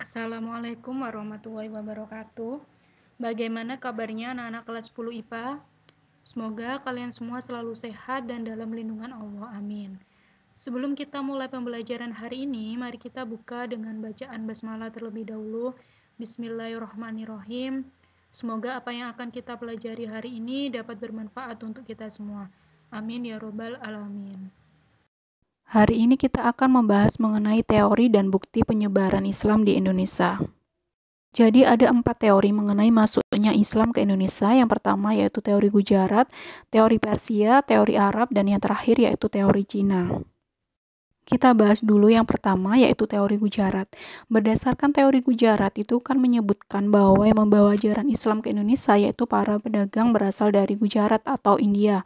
Assalamualaikum warahmatullahi wabarakatuh. Bagaimana kabarnya anak-anak kelas 10 IPA? Semoga kalian semua selalu sehat dan dalam lindungan Allah. Amin. Sebelum kita mulai pembelajaran hari ini, mari kita buka dengan bacaan basmalah terlebih dahulu. Bismillahirrahmanirrahim. Semoga apa yang akan kita pelajari hari ini dapat bermanfaat untuk kita semua. Amin ya robbal alamin. Hari ini kita akan membahas mengenai teori dan bukti penyebaran Islam di Indonesia. Jadi ada 4 teori mengenai masuknya Islam ke Indonesia. Yang pertama yaitu teori Gujarat, teori Persia, teori Arab, dan yang terakhir yaitu teori Cina. Kita bahas dulu yang pertama yaitu teori Gujarat. Berdasarkan teori Gujarat itu kan menyebutkan bahwa yang membawa ajaran Islam ke Indonesia yaitu para pedagang berasal dari Gujarat atau India.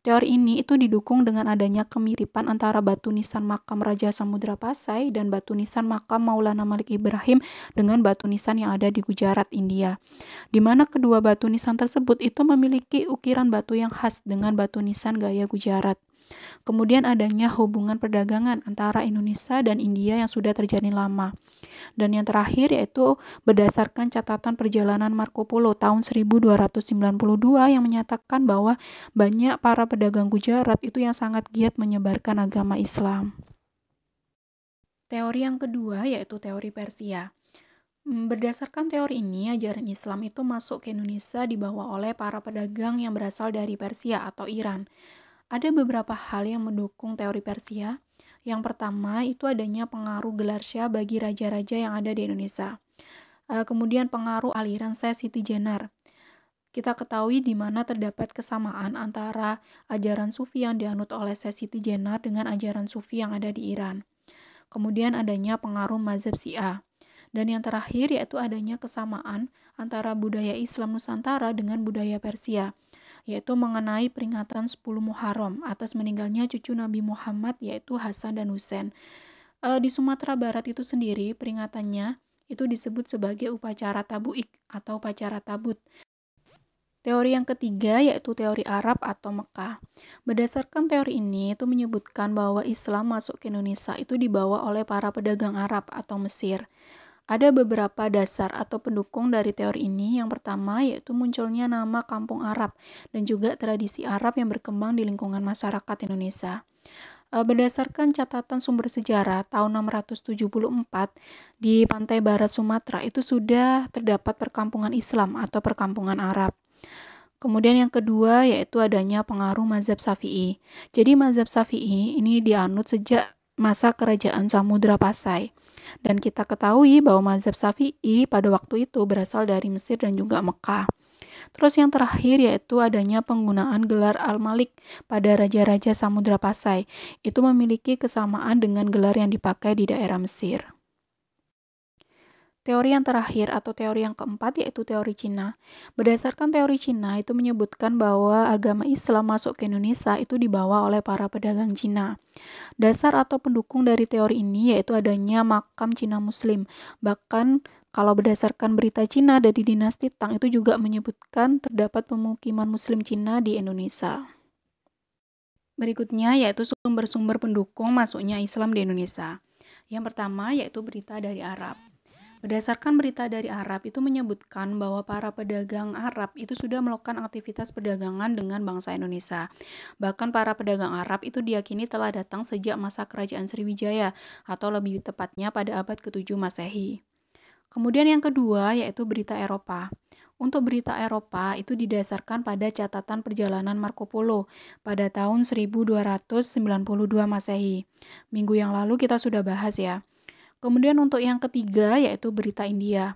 Teori ini itu didukung dengan adanya kemiripan antara batu nisan makam Raja Samudra Pasai dan batu nisan makam Maulana Malik Ibrahim dengan batu nisan yang ada di Gujarat, India. Di mana kedua batu nisan tersebut itu memiliki ukiran batu yang khas dengan batu nisan gaya Gujarat. Kemudian adanya hubungan perdagangan antara Indonesia dan India yang sudah terjalin lama. Dan yang terakhir yaitu berdasarkan catatan perjalanan Marco Polo tahun 1292 yang menyatakan bahwa banyak para pedagang Gujarat itu yang sangat giat menyebarkan agama Islam. Teori yang kedua yaitu teori Persia. Berdasarkan teori ini, ajaran Islam itu masuk ke Indonesia dibawa oleh para pedagang yang berasal dari Persia atau Iran. Ada beberapa hal yang mendukung teori Persia. Yang pertama itu adanya pengaruh gelar Syah bagi raja-raja yang ada di Indonesia. Kemudian pengaruh aliran Syekh Siti Jenar. Kita ketahui di mana terdapat kesamaan antara ajaran Sufi yang dianut oleh Syekh Siti Jenar dengan ajaran Sufi yang ada di Iran. Kemudian adanya pengaruh mazhab Syiah. Dan yang terakhir yaitu adanya kesamaan antara budaya Islam Nusantara dengan budaya Persia, yaitu mengenai peringatan 10 Muharram atas meninggalnya cucu Nabi Muhammad yaitu Hasan dan Husain. Di Sumatera Barat itu sendiri peringatannya itu disebut sebagai upacara tabuik atau upacara tabut. Teori yang ketiga yaitu teori Arab atau Mekah. Berdasarkan teori ini itu menyebutkan bahwa Islam masuk ke Indonesia itu dibawa oleh para pedagang Arab atau Mesir. Ada beberapa dasar atau pendukung dari teori ini. Yang pertama yaitu munculnya nama kampung Arab dan juga tradisi Arab yang berkembang di lingkungan masyarakat Indonesia. Berdasarkan catatan sumber sejarah tahun 674 di pantai barat Sumatera itu sudah terdapat perkampungan Islam atau perkampungan Arab. Kemudian yang kedua yaitu adanya pengaruh mazhab Syafi'i. Jadi mazhab Syafi'i ini dianut sejak masa kerajaan Samudra Pasai. Dan kita ketahui bahwa mazhab Syafi'i pada waktu itu berasal dari Mesir dan juga Mekah. Terus yang terakhir yaitu adanya penggunaan gelar Al-Malik pada raja-raja Samudra Pasai. Itu memiliki kesamaan dengan gelar yang dipakai di daerah Mesir. Teori yang terakhir atau teori yang keempat yaitu teori Cina. Berdasarkan teori Cina itu menyebutkan bahwa agama Islam masuk ke Indonesia itu dibawa oleh para pedagang Cina. Dasar atau pendukung dari teori ini yaitu adanya makam Cina Muslim. Bahkan kalau berdasarkan berita Cina dari dinasti Tang itu juga menyebutkan terdapat pemukiman Muslim Cina di Indonesia. Berikutnya yaitu sumber-sumber pendukung masuknya Islam di Indonesia. Yang pertama yaitu berita dari Arab. Berdasarkan berita dari Arab itu menyebutkan bahwa para pedagang Arab itu sudah melakukan aktivitas perdagangan dengan bangsa Indonesia. Bahkan para pedagang Arab itu diyakini telah datang sejak masa kerajaan Sriwijaya atau lebih tepatnya pada abad ke-7 Masehi. Kemudian yang kedua yaitu berita Eropa. Untuk berita Eropa itu didasarkan pada catatan perjalanan Marco Polo pada tahun 1292 Masehi. Minggu yang lalu kita sudah bahas ya. Kemudian untuk yang ketiga yaitu berita India.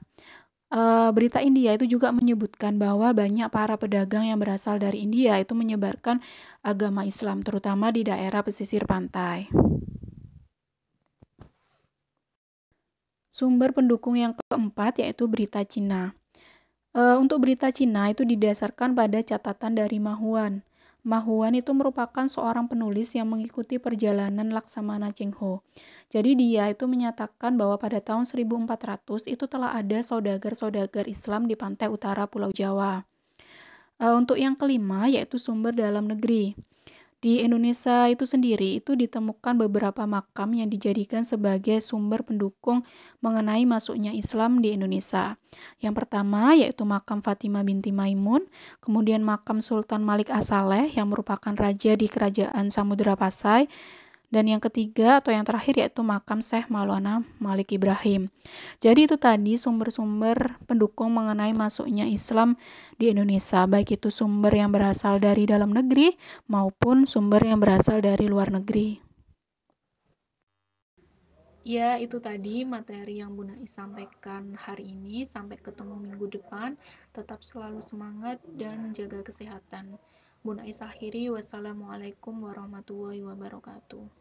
Berita India itu juga menyebutkan bahwa banyak para pedagang yang berasal dari India itu menyebarkan agama Islam terutama di daerah pesisir pantai. Sumber pendukung yang keempat yaitu berita Cina. Untuk berita Cina itu didasarkan pada catatan dari Ma Huan. Ma Huan itu merupakan seorang penulis yang mengikuti perjalanan Laksamana Cheng Ho. Jadi dia itu menyatakan bahwa pada tahun 1400 itu telah ada saudagar-saudagar Islam di pantai utara Pulau Jawa. Untuk yang kelima yaitu sumber dalam negeri. Di Indonesia itu sendiri, itu ditemukan beberapa makam yang dijadikan sebagai sumber pendukung mengenai masuknya Islam di Indonesia. Yang pertama yaitu makam Fatimah binti Maimun, kemudian makam Sultan Malik As-Saleh yang merupakan raja di Kerajaan Samudra Pasai, dan yang ketiga atau yang terakhir yaitu makam Syekh Maulana Malik Ibrahim. Jadi itu tadi sumber-sumber pendukung mengenai masuknya Islam di Indonesia, baik itu sumber yang berasal dari dalam negeri maupun sumber yang berasal dari luar negeri. Ya, itu tadi materi yang Bu Nais sampaikan hari ini. Sampai ketemu minggu depan. Tetap selalu semangat dan jaga kesehatan. Bu Nais akhiri, wassalamualaikum warahmatullahi wabarakatuh.